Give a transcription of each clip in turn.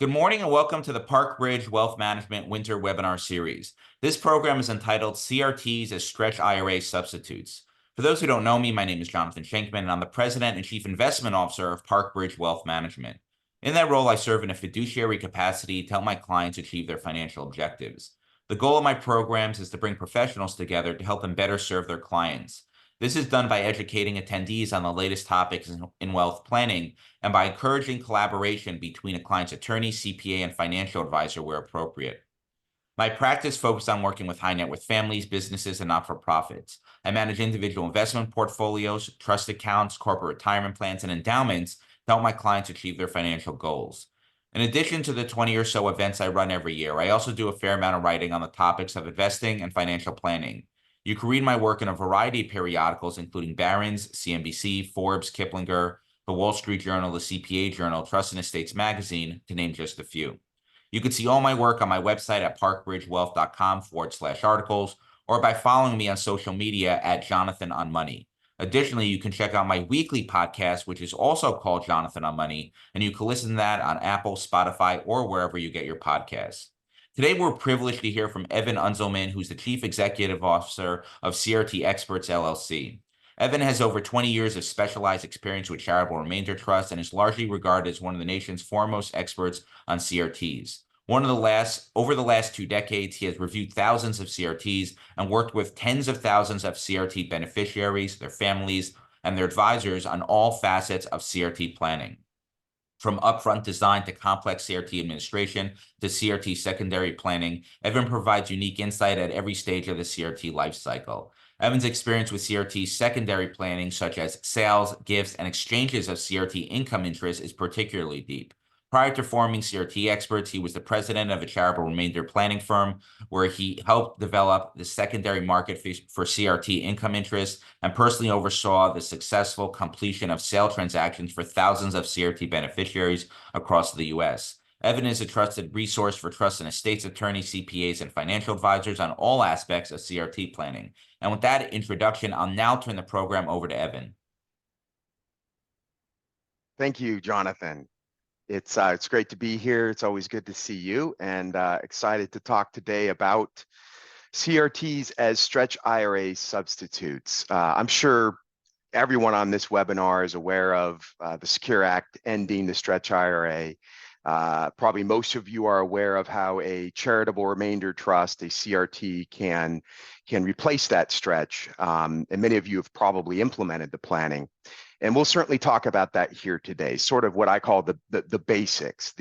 Good morning and welcome to the ParkBridge Wealth Management Winter Webinar Series. This program is entitled CRTs as Stretch IRA Substitutes. For those who don't know me, my name is Jonathan Shenkman, and I'm the President and Chief Investment Officer of ParkBridge Wealth Management. In that role, I serve in a fiduciary capacity to help my clients achieve their financial objectives. The goal of my programs is to bring professionals together to help them better serve their clients. This is done by educating attendees on the latest topics in wealth planning and by encouraging collaboration between a client's attorney, CPA, and financial advisor where appropriate. My practice focuses on working with high net worth families, businesses, and not-for-profits. I manage individual investment portfolios, trust accounts, corporate retirement plans, and endowments to help my clients achieve their financial goals. In addition to the 20 or so events I run every year, I also do a fair amount of writing on the topics of investing and financial planning. You can read my work in a variety of periodicals, including Barron's, CNBC, Forbes, Kiplinger, the Wall Street Journal, the CPA Journal, Trust and Estates Magazine, to name just a few. You can see all my work on my website at parkbridgewealth.com/articles or by following me on social media at Jonathan on Money. Additionally, you can check out my weekly podcast, which is also called Jonathan on Money, and you can listen to that on Apple, Spotify, or wherever you get your podcasts. Today, we're privileged to hear from Evan Unzelman, who's the Chief Executive Officer of CRT Experts, LLC. Evan has over 20 years of specialized experience with charitable remainder trusts and is largely regarded as one of the nation's foremost experts on CRTs. Over the last 2 decades, he has reviewed thousands of CRTs and worked with tens of thousands of CRT beneficiaries, their families, and their advisors on all facets of CRT planning. From upfront design to complex CRT administration to CRT secondary planning, Evan provides unique insight at every stage of the CRT lifecycle. Evan's experience with CRT secondary planning, such as sales, gifts, and exchanges of CRT income interest, is particularly deep. Prior to forming CRT Experts, he was the president of a charitable remainder planning firm where he helped develop the secondary market for CRT income interest and personally oversaw the successful completion of sale transactions for thousands of CRT beneficiaries across the U.S. Evan is a trusted resource for trust and estates attorneys, CPAs, and financial advisors on all aspects of CRT planning. And with that introduction, I'll now turn the program over to Evan. Thank you, Jonathan. It's great to be here. It's always good to see you, and excited to talk today about CRTs as stretch IRA substitutes. I'm sure everyone on this webinar is aware of the Secure Act ending the stretch IRA. Probably most of you are aware of how a charitable remainder trust, a CRT, can replace that stretch, and many of you have probably implemented the planning. And we'll certainly talk about that here today, sort of what I call the basics,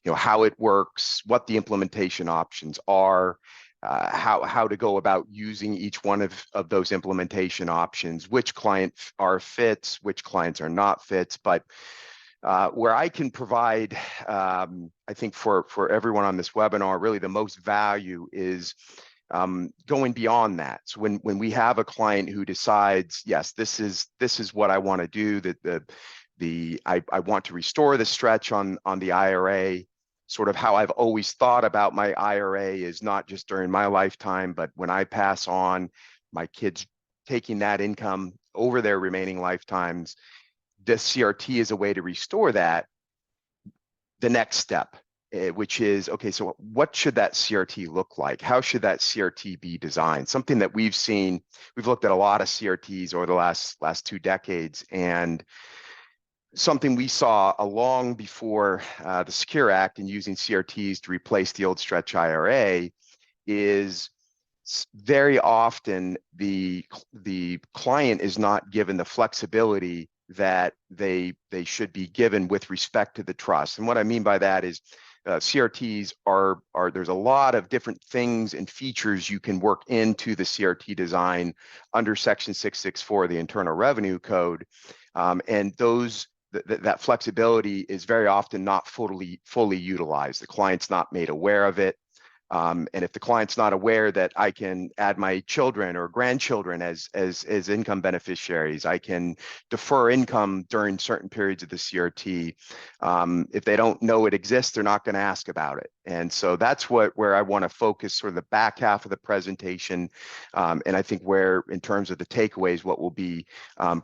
how it works, what the implementation options are, how to go about using each one of those implementation options, which clients are fits, which clients are not fits. But where I can provide, I think for everyone on this webinar, really the most value is going beyond that. So when we have a client who decides, yes, this is what I want to do, I want to restore the stretch on the IRA, sort of how I've always thought about my IRA is not just during my lifetime, but when I pass on, my kids taking that income over their remaining lifetimes. This CRT is a way to restore that. The next step, which is, okay, so what should that CRT look like? How should that CRT be designed? Something that we've seen, we've looked at a lot of CRTs over the last 2 decades, and something we saw long before the Secure Act and using CRTs to replace the old stretch IRA is very often the client is not given the flexibility that they should be given with respect to the trust. And what I mean by that is CRTs are there's a lot of different things and features you can work into the CRT design under Section 664 of the Internal Revenue Code, and that flexibility is very often not fully utilized. The client's not made aware of it. And if the client's not aware that I can add my children or grandchildren as income beneficiaries, I can defer income during certain periods of the CRT. If they don't know it exists, they're not going to ask about it. And so that's where I want to focus sort of the back half of the presentation. And I think where, in terms of the takeaways, what will be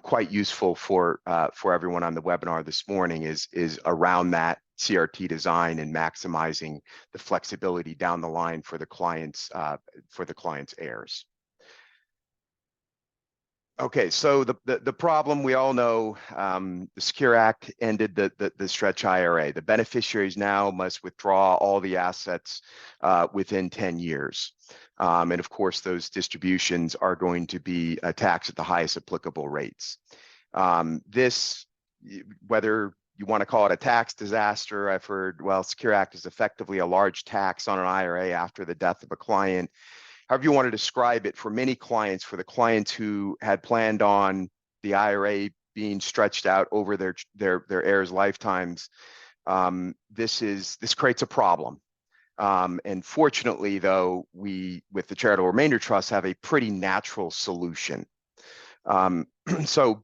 quite useful for everyone on the webinar this morning is around that CRT design and maximizing the flexibility down the line for the client's heirs. Okay, so the problem we all know, the Secure Act ended the stretch IRA. The beneficiaries now must withdraw all the assets within 10 years. And of course, those distributions are going to be taxed at the highest applicable rates. This, whether you want to call it a tax disaster, I've heard, well, Secure Act is effectively a large tax on an IRA after the death of a client. However you want to describe it, for many clients, for the clients who had planned on the IRA being stretched out over their heirs' lifetimes, this creates a problem. And fortunately, though, we, with the charitable remainder trust, have a pretty natural solution. So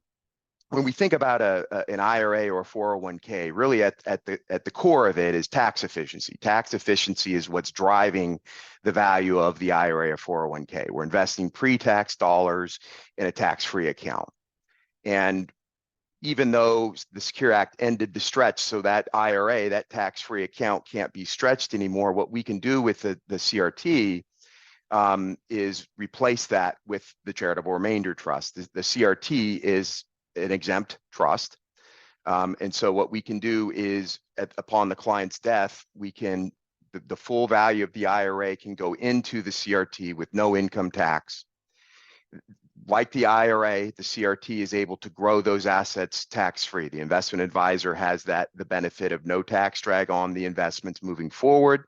when we think about an IRA or a 401k, really at the core of it is tax efficiency. Tax efficiency is what's driving the value of the IRA or 401k. We're investing pre-tax dollars in a tax-free account. And even though the Secure Act ended the stretch, so that IRA, that tax-free account, can't be stretched anymore, what we can do with the CRT is replace that with the charitable remainder trust. The CRT is an exempt trust. And so what we can do is upon the client's death, we can, the full value of the IRA can go into the CRT with no income tax. Like the IRA, the CRT is able to grow those assets tax-free. The investment advisor has the benefit of no tax drag on the investments moving forward.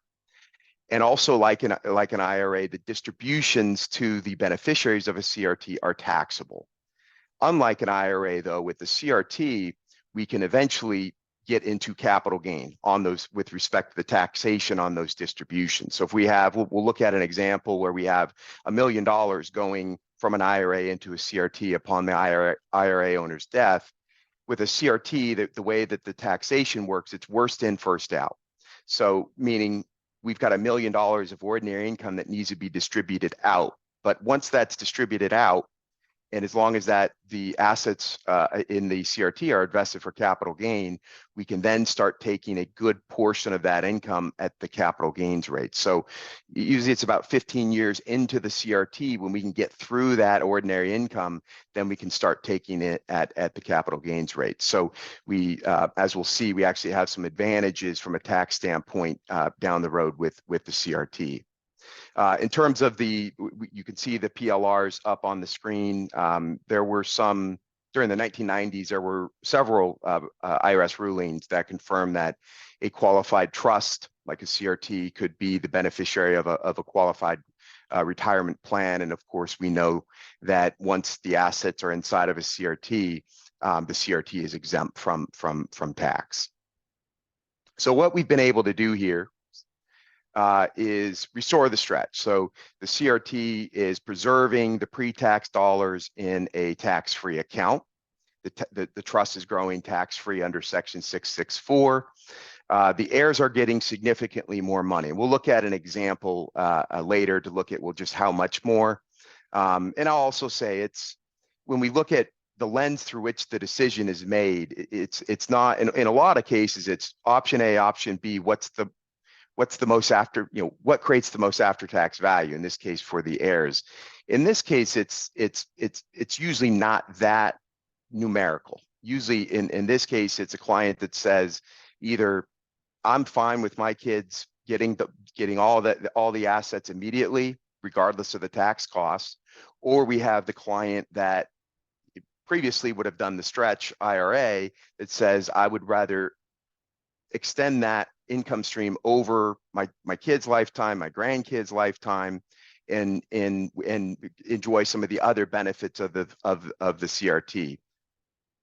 And also like an IRA, the distributions to the beneficiaries of a CRT are taxable. Unlike an IRA, though, with the CRT, we can eventually get into capital gain on those with respect to the taxation on those distributions. So if we have, we'll look at an example where we have $1 million going from an IRA into a CRT upon the IRA owner's death. With a CRT, the way that the taxation works, it's worst in, first out. So meaning we've got $1 million of ordinary income that needs to be distributed out. But once that's distributed out, and as long as the assets in the CRT are invested for capital gain, we can then start taking a good portion of that income at the capital gains rate. So usually it's about 15 years into the CRT when we can get through that ordinary income, then we can start taking it at the capital gains rate. So we, as we'll see, we actually have some advantages from a tax standpoint down the road with the CRT. In terms of you can see the PLRs up on the screen. There were some, during the 1990s, there were several IRS rulings that confirmed that a qualified trust, like a CRT, could be the beneficiary of a qualified retirement plan. And of course, we know that once the assets are inside of a CRT, the CRT is exempt from tax. So what we've been able to do here is restore the stretch. So the CRT is preserving the pre-tax dollars in a tax-free account. The trust is growing tax-free under Section 664. The heirs are getting significantly more money. We'll look at an example later to look at, well, just how much more. And I'll also say it's, when we look at the lens through which the decision is made, it's not, in a lot of cases, it's option A, option B, what's the most after, what creates the most after-tax value, in this case for the heirs. In this case, it's usually not that numerical. Usually in this case, it's a client that says either I'm fine with my kids getting all the assets immediately, regardless of the tax costs, or we have the client that previously would have done the stretch IRA that says I would rather extend that income stream over my kid's lifetime, my grandkids' lifetime, and enjoy some of the other benefits of the CRT,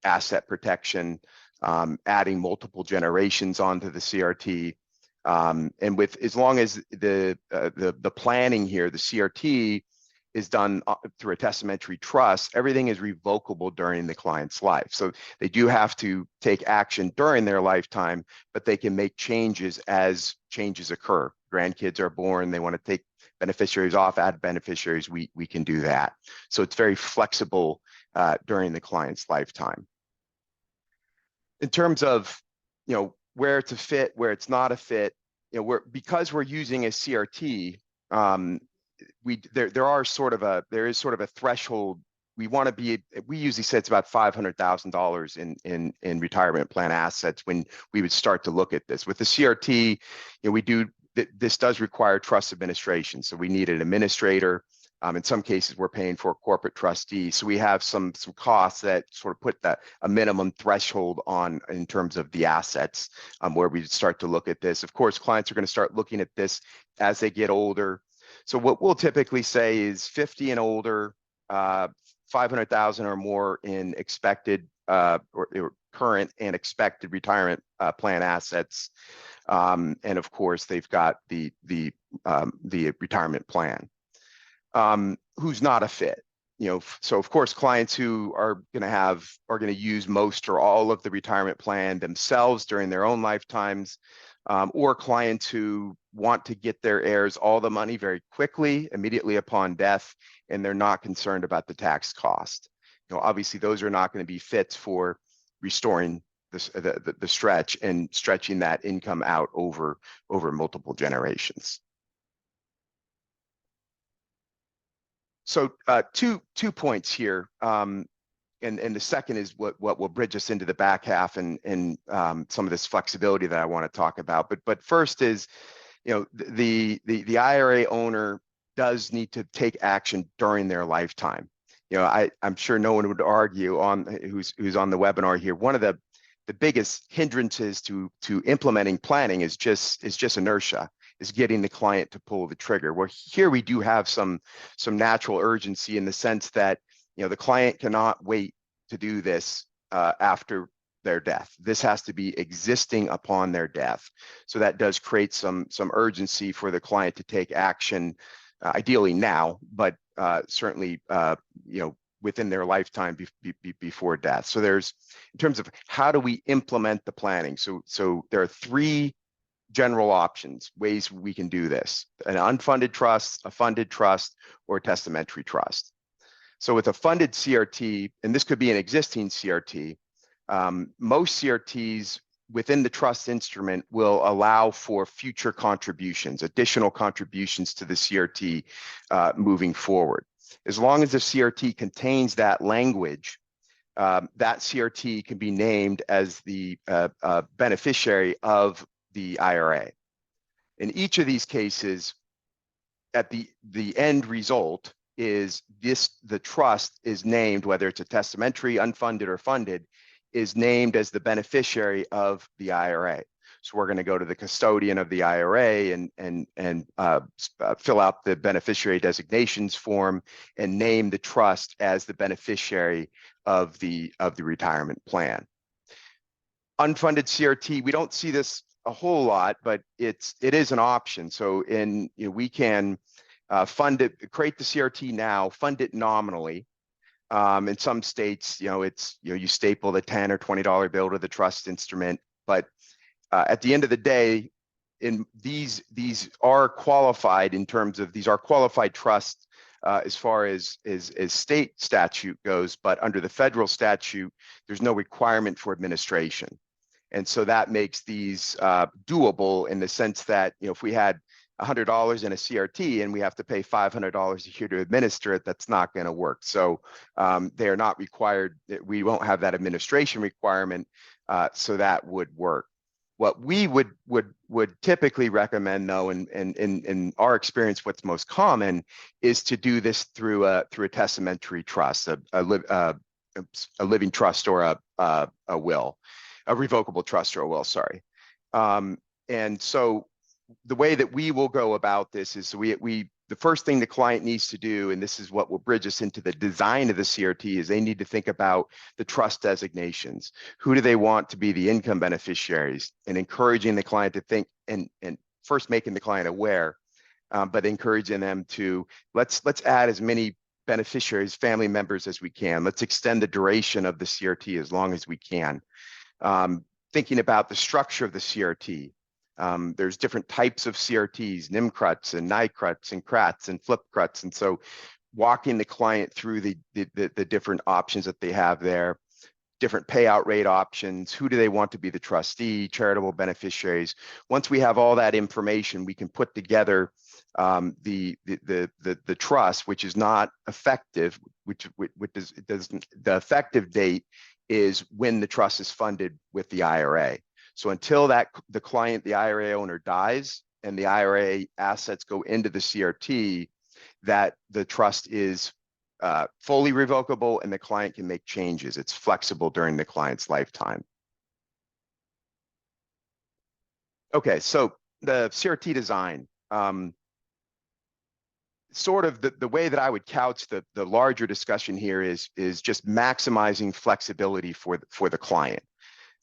asset protection, adding multiple generations onto the CRT, and with, as long as the planning here, the CRT is done through a testamentary trust, everything is revocable during the client's life. So they do have to take action during their lifetime, but they can make changes as changes occur. Grandkids are born, they want to take beneficiaries off, add beneficiaries, we can do that. So it's very flexible during the client's lifetime. In terms of, where it's a fit, where it's not a fit. Because we're using a CRT, there is sort of a threshold. We usually say it's about $500,000 in retirement plan assets when we would start to look at this. With the CRT, this does require trust administration. So we need an administrator. In some cases, we're paying for a corporate trustee. So we have some costs that sort of put a minimum threshold on in terms of the assets where we start to look at this. Of course, clients are going to start looking at this as they get older. So what we'll typically say is 50 and older, 500,000 or more in expected or current and expected retirement plan assets. And of course, they've got the retirement plan. Who's not a fit? So of course, clients who are going to use most or all of the retirement plan themselves during their own lifetimes, or clients who want to get their heirs all the money very quickly, immediately upon death, and they're not concerned about the tax cost. Obviously, those are not going to be fits for restoring the stretch and stretching that income out over multiple generations. So two points here, and the second is what will bridge us into the back half and some of this flexibility that I want to talk about. But first is, the IRA owner does need to take action during their lifetime. I'm sure no one would argue who's on the webinar here. One of the biggest hindrances to implementing planning is just inertia. Is getting the client to pull the trigger. Well, here we do have some natural urgency in the sense that the client cannot wait to do this after their death. This has to be existing upon their death. So that does create some urgency for the client to take action, ideally now, but certainly within their lifetime before death. So there's, in terms of how do we implement the planning. So there are three general options, ways we can do this: an unfunded trust, a funded trust, or a testamentary trust. So with a funded CRT, and this could be an existing CRT, most CRTs within the trust instrument will allow for future contributions, additional contributions to the CRT moving forward. As long as the CRT contains that language, that CRT can be named as the beneficiary of the IRA. In each of these cases, at the end result is the trust is named, whether it's a testamentary, unfunded, or funded, is named as the beneficiary of the IRA. So we're going to go to the custodian of the IRA and fill out the beneficiary designations form and name the trust as the beneficiary of the retirement plan. Unfunded CRT, we don't see this a whole lot, but it is an option. So we can fund it, create the CRT now, fund it nominally. In some states, you staple the $10 or $20 bill to the trust instrument, but at the end of the day, these are qualified in terms of, these are qualified trusts as far as state statute goes, but under the federal statute, there's no requirement for administration. And so that makes these doable in the sense that, if we had $100 in a CRT and we have to pay $500 a year to administer it, that's not going to work. So they are not required. We won't have that administration requirement, so that would work. What we would typically recommend, though, and in our experience, what's most common is to do this through a testamentary trust, a living trust or a will. A revocable trust or a will, sorry. And so the way that we will go about this is the first thing the client needs to do, and this is what will bridge us into the design of the CRT, is they need to think about the trust designations. Who do they want to be the income beneficiaries? And encouraging the client to think, and first making the client aware, but encouraging them to, let's add as many beneficiaries, family members as we can. Let's extend the duration of the CRT as long as we can. Thinking about the structure of the CRT. There's different types of CRTs, NIMCRUTs and NICRUTs and CRATs and FLIP-CRUTs. And so walking the client through the different options that they have there. different payout rate options, who do they want to be the trustee, charitable beneficiaries. Once we have all that information, we can put together the trust, which is not effective, the effective date is when the trust is funded with the IRA. So until the client, the IRA owner dies and the IRA assets go into the CRT, that the trust is fully revocable and the client can make changes. It's flexible during the client's lifetime. Okay, so the CRT design, sort of the way that I would couch the larger discussion here is just maximizing flexibility for the client.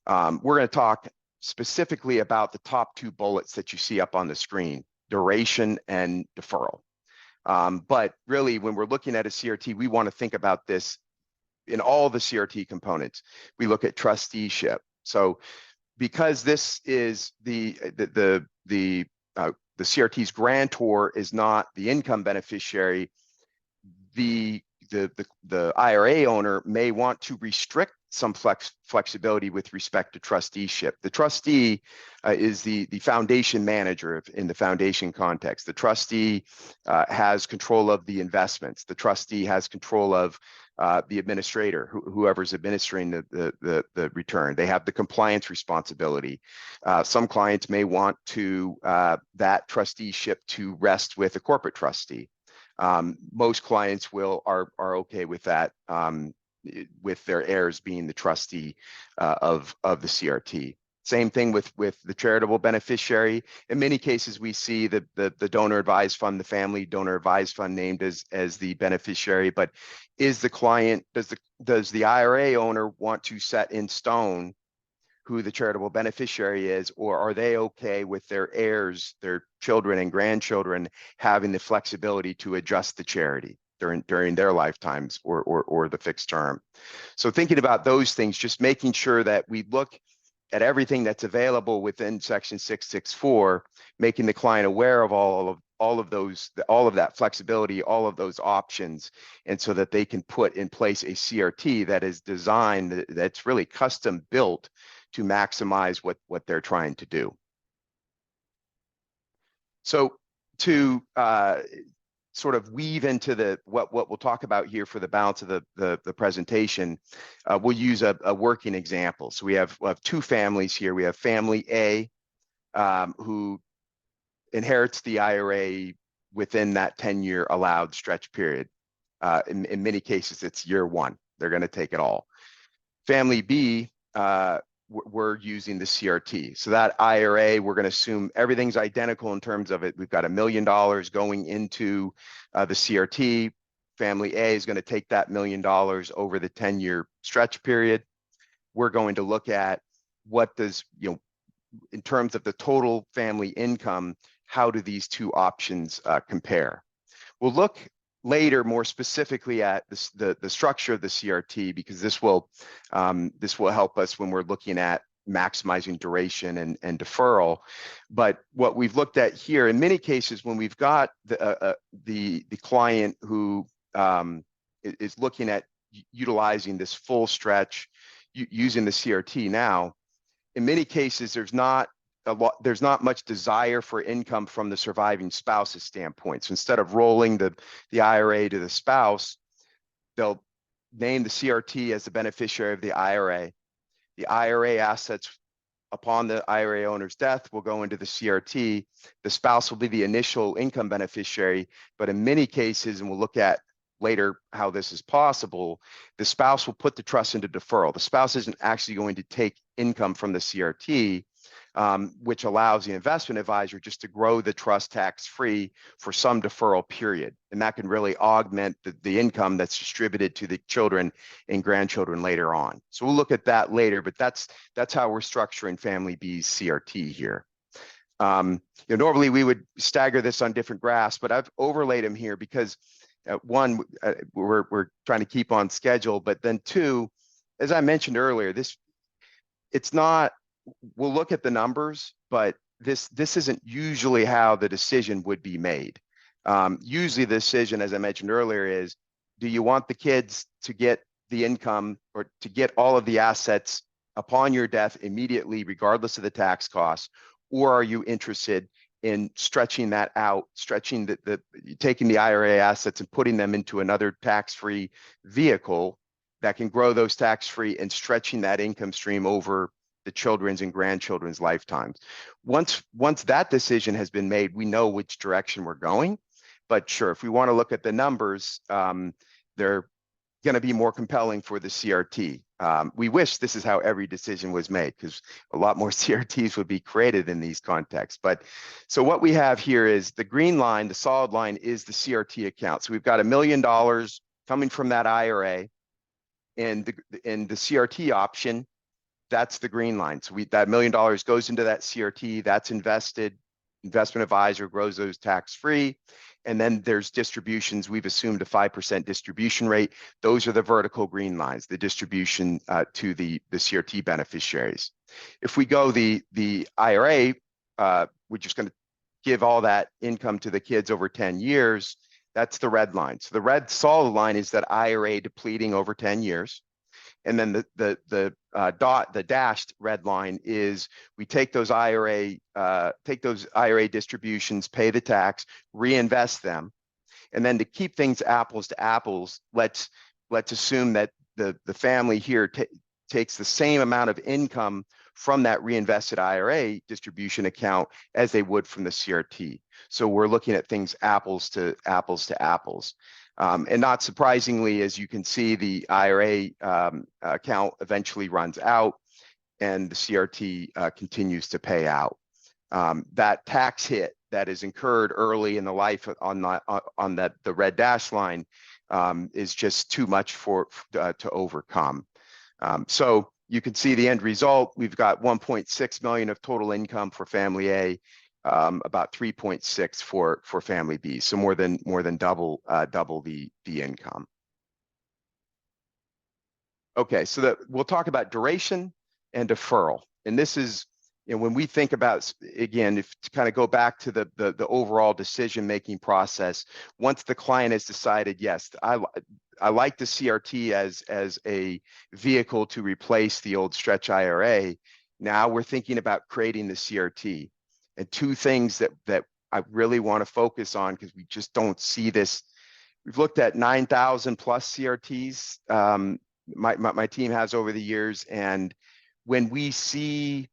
We're going to talk specifically about the top two bullets that you see up on the screen, duration and deferral. But really, when we're looking at a CRT, we want to think about this in all the CRT components. We look at trusteeship. So because this is the CRT's grantor is not the income beneficiary, the IRA owner may want to restrict some flexibility with respect to trusteeship. The trustee is the foundation manager in the foundation context. The trustee has control of the investments. The trustee has control of the administrator, whoever's administering the return. They have the compliance responsibility. Some clients may want to that trusteeship to rest with a corporate trustee. Most clients are okay with that, with their heirs being the trustee of the CRT. Same thing with the charitable beneficiary. In many cases, we see the donor advised fund, the family donor advised fund named as the beneficiary. But is the client, does the IRA owner want to set in stone who the charitable beneficiary is, or are they okay with their heirs, their children and grandchildren, having the flexibility to adjust the charity during their lifetimes or the fixed term? So thinking about those things, just making sure that we look at everything that's available within Section 664, making the client aware of all of that flexibility, all of those options, and so that they can put in place a CRT that is designed, that's really custom built to maximize what they're trying to do. So to sort of weave into what we'll talk about here for the balance of the presentation, we'll use a working example. So we have two families here. We have family A, who inherits the IRA within that 10-year allowed stretch period. In many cases, it's year one. They're going to take it all. Family B, we're using the CRT. So that IRA, we're going to assume everything's identical in terms of it. We've got $1 million going into the CRT. Family A is going to take that $1 million over the 10-year stretch period. We're going to look at what does, in terms of the total family income, how do these two options compare? We'll look later more specifically at the structure of the CRT, because this will help us when we're looking at maximizing duration and deferral. But what we've looked at here, in many cases, when we've got the client who is looking at utilizing this full stretch using the CRT now, in many cases, there's not much desire for income from the surviving spouse's standpoint. So instead of rolling the IRA to the spouse, they'll name the CRT as the beneficiary of the IRA. The IRA assets upon the IRA owner's death will go into the CRT. The spouse will be the initial income beneficiary, but in many cases, and we'll look at later how this is possible, the spouse will put the trust into deferral. The spouse isn't actually going to take income from the CRT, which allows the investment advisor just to grow the trust tax-free for some deferral period. And that can really augment the income that's distributed to the children and grandchildren later on. So we'll look at that later, but that's how we're structuring Family B's CRT here. Normally we would stagger this on different graphs, but I've overlaid them here because one, we're trying to keep on schedule, but then two, as I mentioned earlier, it's not, we'll look at the numbers, but this isn't usually how the decision would be made. Usually the decision, as I mentioned earlier, is, do you want the kids to get the income or to get all of the assets upon your death immediately, regardless of the tax costs? Or are you interested in stretching that out, stretching taking the IRA assets and putting them into another tax-free vehicle that can grow those tax-free and stretching that income stream over the children's and grandchildren's lifetimes? Once that decision has been made, we know which direction we're going. But sure, if we want to look at the numbers, they're going to be more compelling for the CRT. We wish this is how every decision was made, because a lot more CRTs would be created in these contexts. But so what we have here is the green line, the solid line is the CRT account. So we've got $1 million coming from that IRA, and the CRT option, that's the green line. So that $1 million goes into that CRT, that's invested. Investment advisor grows those tax-free. And then there's distributions. We've assumed a 5% distribution rate. Those are the vertical green lines, the distribution to the CRT beneficiaries. If we go the IRA, we're just going to give all that income to the kids over 10 years. That's the red line. So the red solid line is that IRA depleting over 10 years. And then the dashed red line is we take those IRA distributions, pay the tax, reinvest them, and then to keep things apples to apples, let's assume that the family here takes the same amount of income from that reinvested IRA distribution account as they would from the CRT. So we're looking at things apples to apples. And not surprisingly, as you can see, the IRA account eventually runs out and the CRT continues to pay out. That tax hit that is incurred early in the life on the red dash line is just too much to overcome. So you can see the end result. We've got 1.6 million of total income for family A, about 3.6 for family B, so more than double the income. Okay, so we'll talk about duration and deferral, and this is, when we think about, again, if to kind of go back to the overall decision-making process, once the client has decided, yes, I like the CRT as a vehicle to replace the old stretch IRA, now we're thinking about creating the CRT. And two things that I really want to focus on, because we just don't see this. We've looked at 9,000 plus CRTs. My team has over the years, and when we see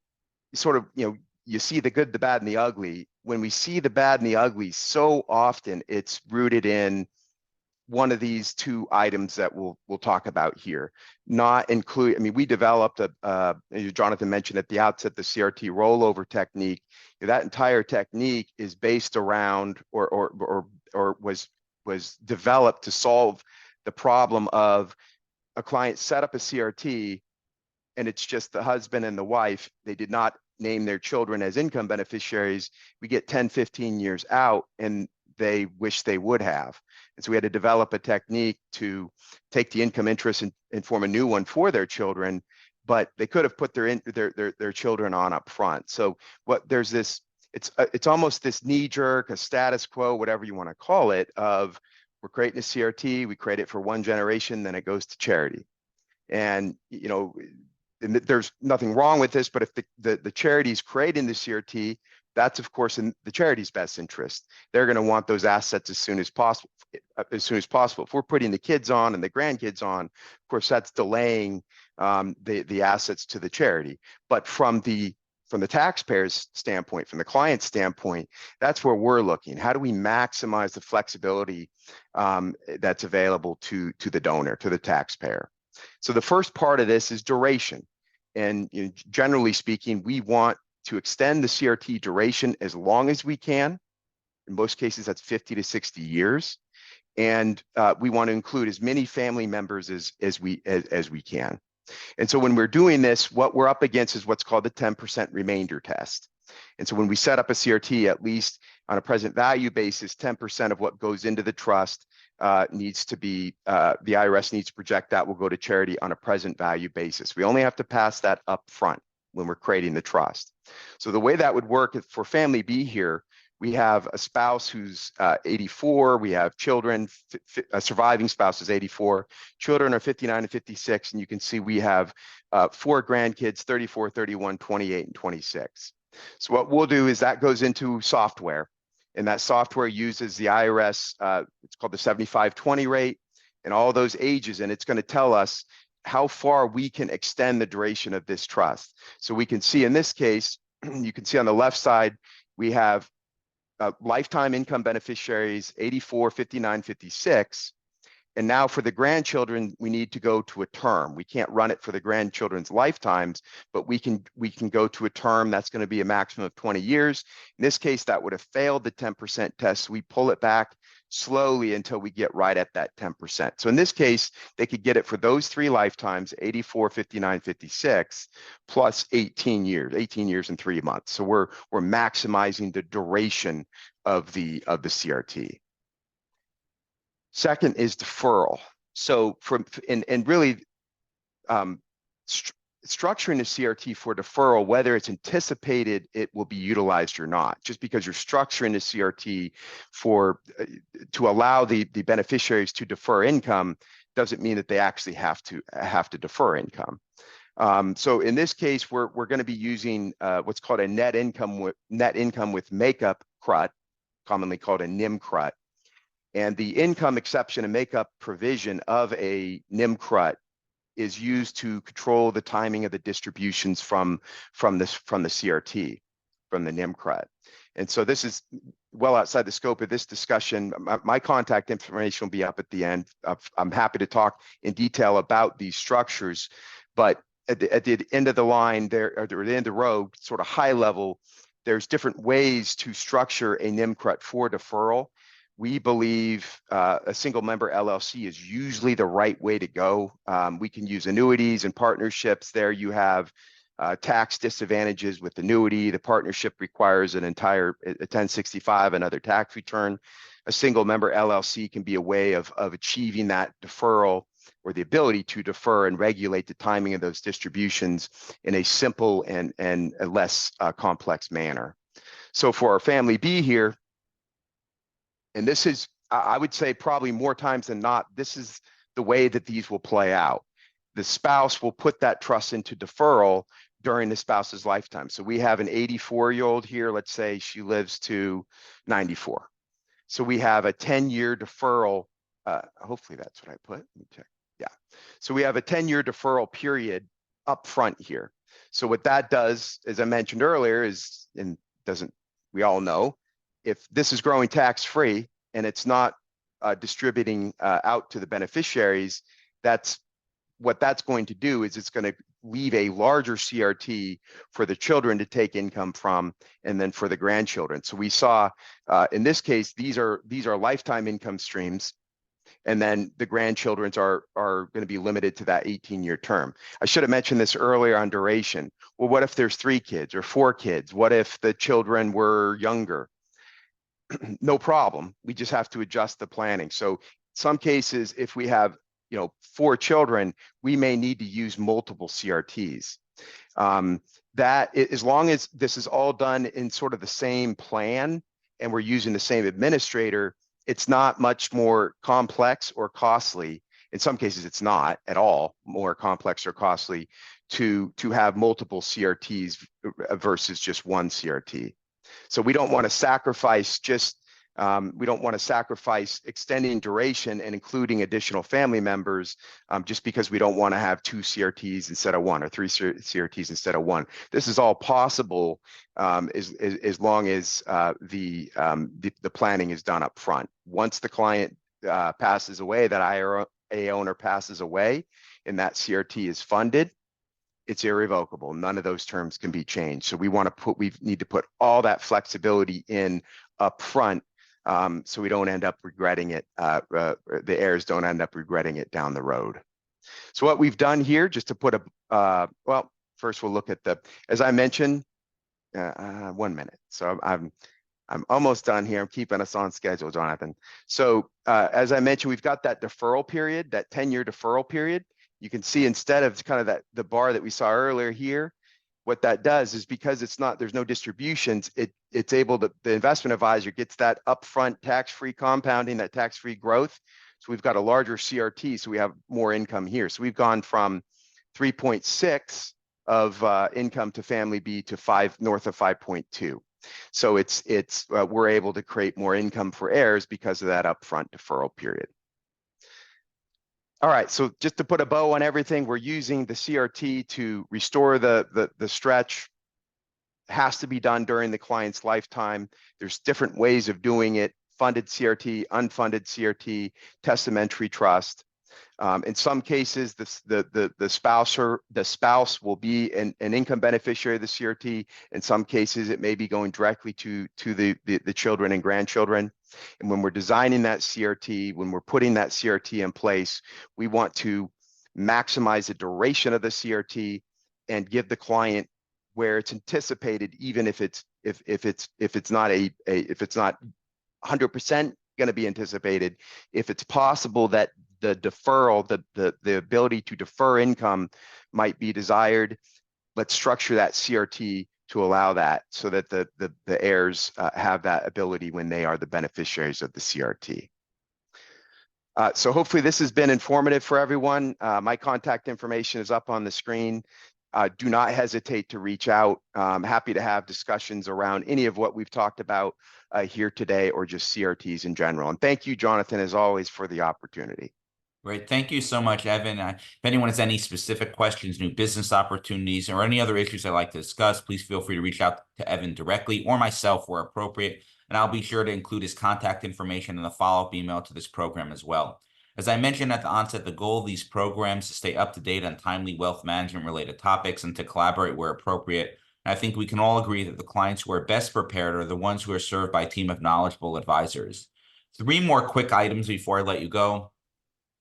sort of, you see the good, the bad, and the ugly. When we see the bad and the ugly, so often it's rooted in one of these two items that we'll talk about here. Not include, we developed as Jonathan mentioned at the outset, the CRT rollover technique. That entire technique is based around or was developed to solve the problem of a client set up a CRT and it's just the husband and the wife. They did not name their children as income beneficiaries. We get 10, 15 years out and they wish they would have. And so we had to develop a technique to take the income interest and form a new one for their children, but they could have put their children on up front. So there's this, it's almost this knee jerk, a status quo, whatever you want to call it, of we're creating a CRT, we create it for one generation, then it goes to charity. And, and there's nothing wrong with this, but if the charity's creating the CRT, that's of course in the charity's best interest. They're going to want those assets as soon as possible. If we're putting the kids on and the grandkids on, of course, that's delaying the assets to the charity. But from the taxpayer's standpoint, from the client's standpoint, that's where we're looking. How do we maximize the flexibility that's available to the donor, to the taxpayer? So the first part of this is duration. And generally speaking, we want to extend the CRT duration as long as we can. In most cases, that's 50 to 60 years. And we want to include as many family members as we can. And so when we're doing this, what we're up against is what's called the 10% remainder test. And so when we set up a CRT, at least on a present value basis, 10% of what goes into the trust needs to be, the IRS needs to project that will go to charity on a present value basis. We only have to pass that up front when we're creating the trust. So the way that would work for family B here, We have a spouse who's 84. We have children, a surviving spouse is 84. Children are 59 and 56. And you can see we have 4 grandkids, 34, 31, 28, and 26. So what we'll do is that goes into software. And that software uses the IRS, it's called the 75/20 rate, and all those ages. And it's going to tell us how far we can extend the duration of this trust. So we can see in this case, you can see on the left side, we have lifetime income beneficiaries, 84, 59, 56. And now for the grandchildren, we need to go to a term. We can't run it for the grandchildren's lifetimes, but we can go to a term that's going to be a maximum of 20 years. In this case, that would have failed the 10% test. So we pull it back slowly until we get right at that 10%. So in this case, they could get it for those 3 lifetimes, 84, 59, 56, plus 18 years and 3 months. So we're maximizing the duration of the CRT. Second is deferral. So really structuring a CRT for deferral, whether it's anticipated it will be utilized or not, just because you're structuring a CRT to allow the beneficiaries to defer income doesn't mean that they actually have to defer income. So in this case, we're going to be using what's called a net income with makeup CRT, commonly called a NIM CRT. And the income exception and makeup provision of a NIM CRT is used to control the timing of the distributions from the CRT, from the NIM CRT. And so this is well outside the scope of this discussion. My contact information will be up at the end. I'm happy to talk in detail about these structures, but at the end of the line there, or the end of the row, sort of high level, there's different ways to structure a NIM CRT for deferral. We believe a single member LLC is usually the right way to go. We can use annuities and partnerships. There you have tax disadvantages with annuity. The partnership requires an entire 1065, another tax return. A single member LLC can be a way of achieving that deferral, or the ability to defer and regulate the timing of those distributions in a simple and a less complex manner. So for our family B here, and this is, I would say probably more times than not, this is the way that these will play out. The spouse will put that trust into deferral during the spouse's lifetime. So we have an 84-year-old here. Let's say she lives to 94. So we have a 10-year deferral. Hopefully that's what I put. Let me check. Yeah. So we have a 10-year deferral period up front here. So what that does, as I mentioned earlier, is, and we all know, if this is growing tax-free and it's not distributing out to the beneficiaries, what that's going to do is it's going to leave a larger CRT for the children to take income from, and then for the grandchildren. So we saw in this case, these are lifetime income streams, and then the grandchildren's are going to be limited to that 18-year term. I should have mentioned this earlier on duration. Well, what if there's 3 kids or 4 kids? What if the children were younger? No problem. We just have to adjust the planning. So some cases, if we have 4 children, we may need to use multiple CRTs. As long as this is all done in sort of the same plan and we're using the same administrator, it's not much more complex or costly. In some cases, it's not at all more complex or costly to have multiple CRTs versus just one CRT. So we don't want to sacrifice extending duration and including additional family members just because we don't want to have 2 CRTs instead of 1, or 3 CRTs instead of 1. This is all possible as long as the planning is done up front. Once the client passes away, that IRA owner passes away, and that CRT is funded, it's irrevocable. None of those terms can be changed. So we need to put all that flexibility in up front, so we don't end up regretting it. The heirs don't end up regretting it down the road. So what we've done here, just to put well, first we'll look at as I mentioned, 1 minute. So I'm almost done here. I'm keeping us on schedule, Jonathan. So as I mentioned, we've got that deferral period, that 10-year deferral period. You can see instead of kind of the bar that we saw earlier here, what that does is, because there's no distributions, it's able to, the investment advisor gets that upfront tax-free compounding, that tax-free growth. So we've got a larger CRT, so we have more income here. So we've gone from 3.6 of income to family B to north of 5.2. So we're able to create more income for heirs because of that upfront deferral period. All right, so just to put a bow on everything, we're using the CRT to restore the stretch. Has to be done during the client's lifetime. There's different ways of doing it: funded CRT, unfunded CRT, testamentary trust. In some cases, the spouse will be an income beneficiary of the CRT. In some cases, it may be going directly to the children and grandchildren. And when we're designing that CRT, when we're putting that CRT in place, we want to maximize the duration of the CRT and give the client where it's anticipated, even if it's not 100% going to be anticipated. If it's possible that the deferral, the ability to defer income might be desired, let's structure that CRT to allow that, so that the heirs have that ability when they are the beneficiaries of the CRT. So hopefully this has been informative for everyone. My contact information is up on the screen. Do not hesitate to reach out. I'm happy to have discussions around any of what we've talked about here today, or just CRTs in general. And thank you, Jonathan, as always, for the opportunity. Great. Thank you so much, Evan. If anyone has any specific questions, new business opportunities, or any other issues I'd like to discuss, please feel free to reach out to Evan directly or myself where appropriate, and I'll be sure to include his contact information in the follow-up email to this program as well. As I mentioned at the onset, the goal of these programs is to stay up to date on timely wealth management related topics and to collaborate where appropriate. And I think we can all agree that the clients who are best prepared are the ones who are served by a team of knowledgeable advisors. 3 more quick items before I let you go.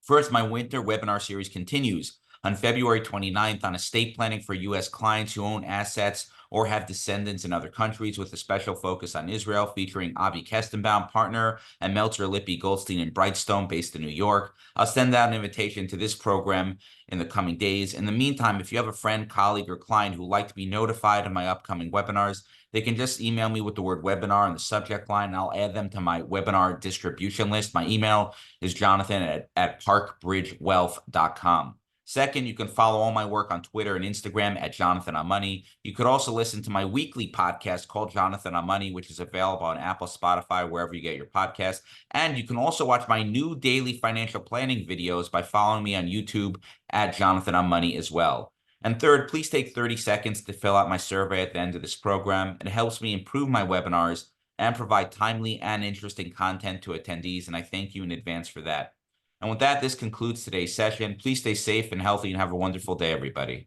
First, my winter webinar series continues on February 29th on estate planning for U.S. clients who own assets or have descendants in other countries, with a special focus on Israel, featuring Avi Kestenbaum, partner, and Meltzer, Lippy, Goldstein, and Brightstone, based in New York. I'll send out an invitation to this program in the coming days. In the meantime, if you have a friend, colleague, or client who would like to be notified of my upcoming webinars, they can just email me with the word webinar in the subject line, and I'll add them to my webinar distribution list. My email is jonathan@parkbridgewealth.com. Second, you can follow all my work on Twitter and Instagram at Jonathan on Money. You could also listen to my weekly podcast called Jonathan on Money, which is available on Apple, Spotify, wherever you get your podcasts. And you can also watch my new daily financial planning videos by following me on YouTube at Jonathan on Money as well. And third, please take 30 seconds to fill out my survey at the end of this program. It helps me improve my webinars and provide timely and interesting content to attendees, and I thank you in advance for that. And with that, this concludes today's session. Please stay safe and healthy and have a wonderful day, everybody.